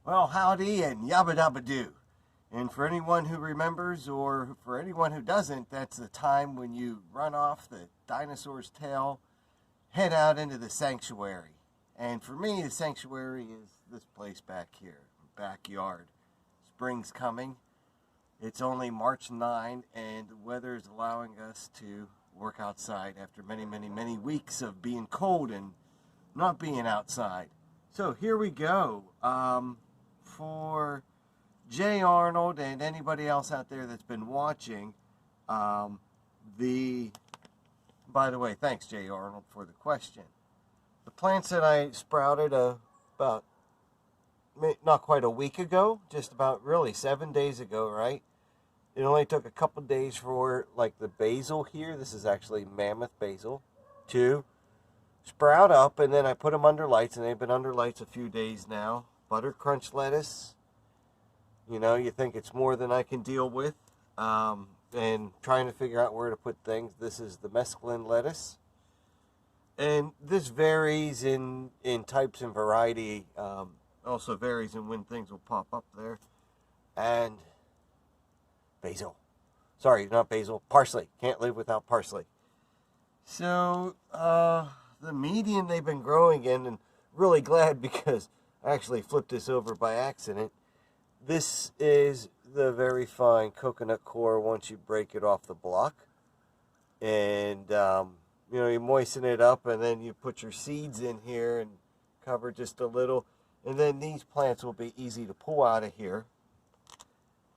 Well, howdy and yabba dabba doo. And for anyone who remembers, or for anyone who doesn't, that's the time when you run off the dinosaur's tail, head out into the sanctuary. And for me, the sanctuary is this place back here, backyard. Spring's coming. It's only March 9, and the weather is allowing us to work outside after many weeks of being cold and not being outside. So here we go. For Jay Arnold and anybody else out there that's been watching, by the way, thanks Jay Arnold for the question. The plants that I sprouted about not quite a week ago, just about really 7 days ago, right? It only took a couple days for like the basil here. This is actually mammoth basil to sprout up, and then I put them under lights, and they've been under lights a few days now. Butter crunch lettuce. You know, you think it's more than I can deal with. And trying to figure out where to put things. This is the mesclun lettuce. And this varies in types and variety. Also varies in when things will pop up there. And basil. Sorry, not basil. Parsley. Can't live without parsley. So, the medium they've been growing in, and really glad because I actually flipped this over by accident. This is the very fine coconut coir once you break it off the block. And, you know, you moisten it up, and then you put your seeds in here and cover just a little. And then these plants will be easy to pull out of here.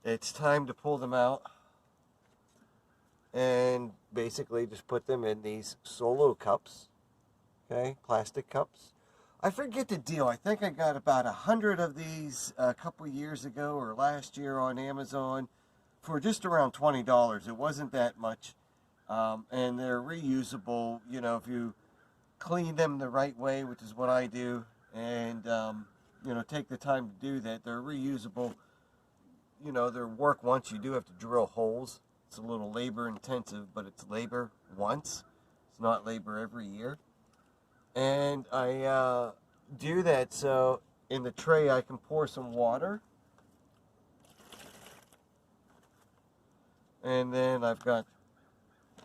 It's time to pull them out. And basically just put them in these solo cups. Okay, plastic cups. I forget the deal. I think I got about 100 of these a couple years ago or last year on Amazon for just around $20. It wasn't that much. And they're reusable, you know, if you clean them the right way, which is what I do, and, you know, take the time to do that. They're reusable. You know, they're work once. You do have to drill holes. It's a little labor intensive, but it's labor once. It's not labor every year. And I do that so in the tray I can pour some water. And then I've got,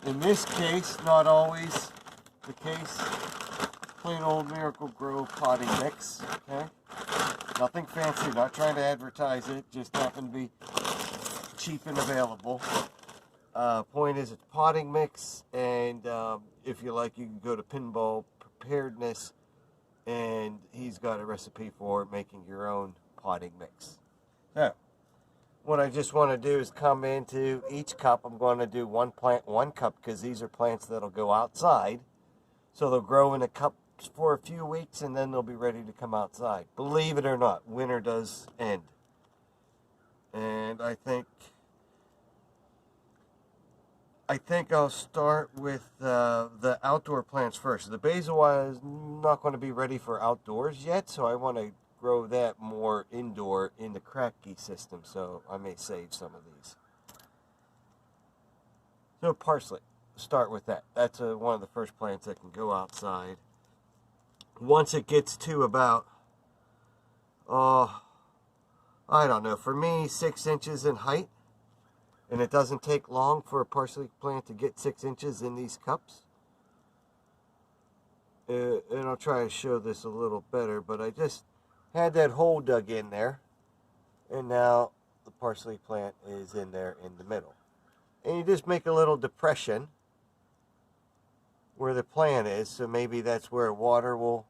in this case, not always the case, plain old Miracle-Gro potting mix. Okay, nothing fancy, not trying to advertise it, just happen to be cheap and available. Point is, it's potting mix, and if you like, you can go to Pinball Preparedness, and he's got a recipe for making your own potting mix. So, what I just want to do is come into each cup. I'm going to do one plant, one cup, because these are plants that'll go outside. So they'll grow in a cup for a few weeks, and then they'll be ready to come outside. Believe it or not, winter does end. And I think I'll start with the outdoor plants first. The basil is not going to be ready for outdoors yet, so I want to grow that more indoor in the cracky system, so I may save some of these. So parsley, start with that. That's one of the first plants that can go outside. Once it gets to about, I don't know, for me, 6 inches in height, and it doesn't take long for a parsley plant to get 6 inches in these cups. And I'll try to show this a little better, but I just had that hole dug in there, and now the parsley plant is in there in the middle. And you just make a little depression where the plant is, so maybe that's where water will,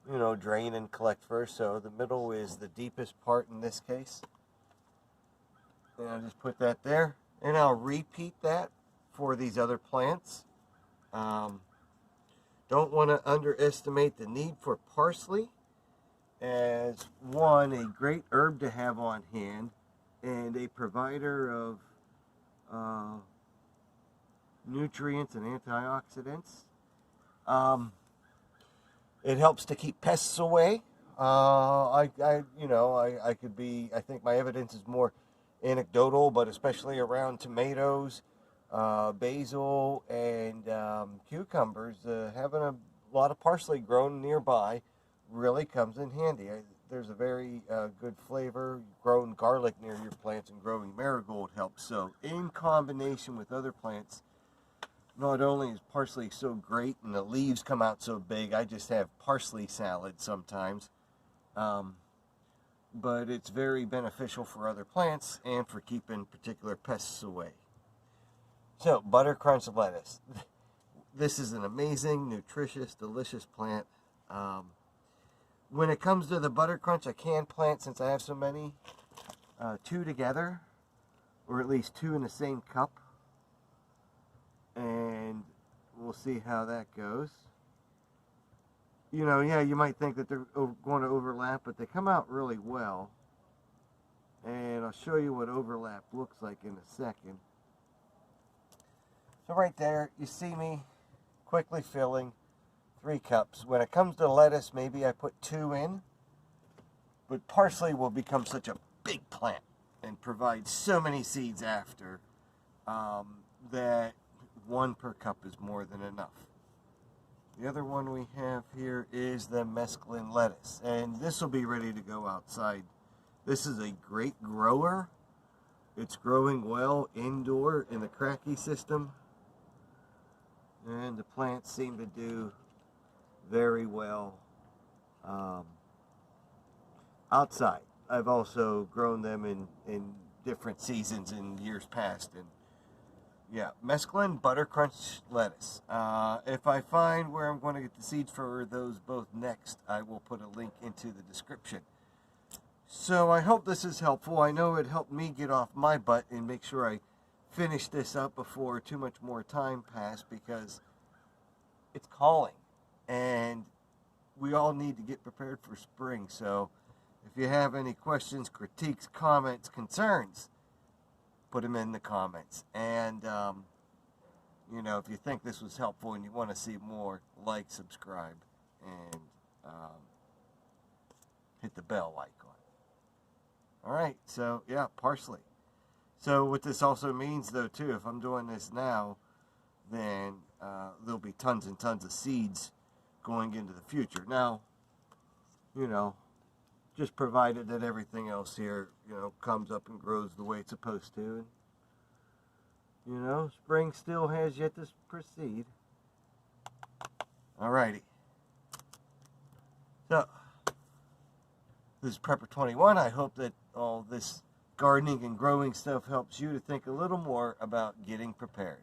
you know, drain and collect first. So the middle is the deepest part in this case. And I'll just put that there, and I'll repeat that for these other plants. Don't want to underestimate the need for parsley as one, a great herb to have on hand, and a provider of nutrients and antioxidants. It helps to keep pests away. I think my evidence is more anecdotal, but especially around tomatoes, basil, and cucumbers, having a lot of parsley grown nearby really comes in handy. there's a very good flavor. Growing garlic near your plants and growing marigold helps. So in combination with other plants, not only is parsley so great and the leaves come out so big, I just have parsley salad sometimes. But it's very beneficial for other plants and for keeping particular pests away. So, butter crunch lettuce. This is an amazing, nutritious, delicious plant. When it comes to the butter crunch, I can plant, since I have so many, 2 together, or at least 2 in the same cup. And we'll see how that goes. You know, yeah, you might think that they're going to overlap, but they come out really well. And I'll show you what overlap looks like in a second. So right there, you see me quickly filling 3 cups. When it comes to lettuce, maybe I put 2 in. But parsley will become such a big plant and provide so many seeds after that 1 per cup is more than enough. The other one we have here is the mesclun lettuce, and this will be ready to go outside. This is a great grower. It's growing well indoor in the cracky system, and the plants seem to do very well outside. I've also grown them in different seasons in years past, and yeah, mesclun butter crunch lettuce. If I find where I'm going to get the seeds for those both next, I will put a link into the description. So I hope this is helpful. I know it helped me get off my butt and make sure I finish this up before too much more time passed, because it's calling and we all need to get prepared for spring. So if you have any questions, critiques, comments, concerns, put them in the comments. And, you know, if you think this was helpful and you want to see more, like, subscribe, and hit the bell icon. All right, so, yeah, parsley. So what this also means, though, too, if I'm doing this now, then there'll be tons and tons of seeds going into the future. Now, you know, just provided that everything else here, you know, comes up and grows the way it's supposed to. And, you know, spring still has yet to proceed. Alrighty. So, this is Prepper 21. I hope that all this gardening and growing stuff helps you to think a little more about getting prepared.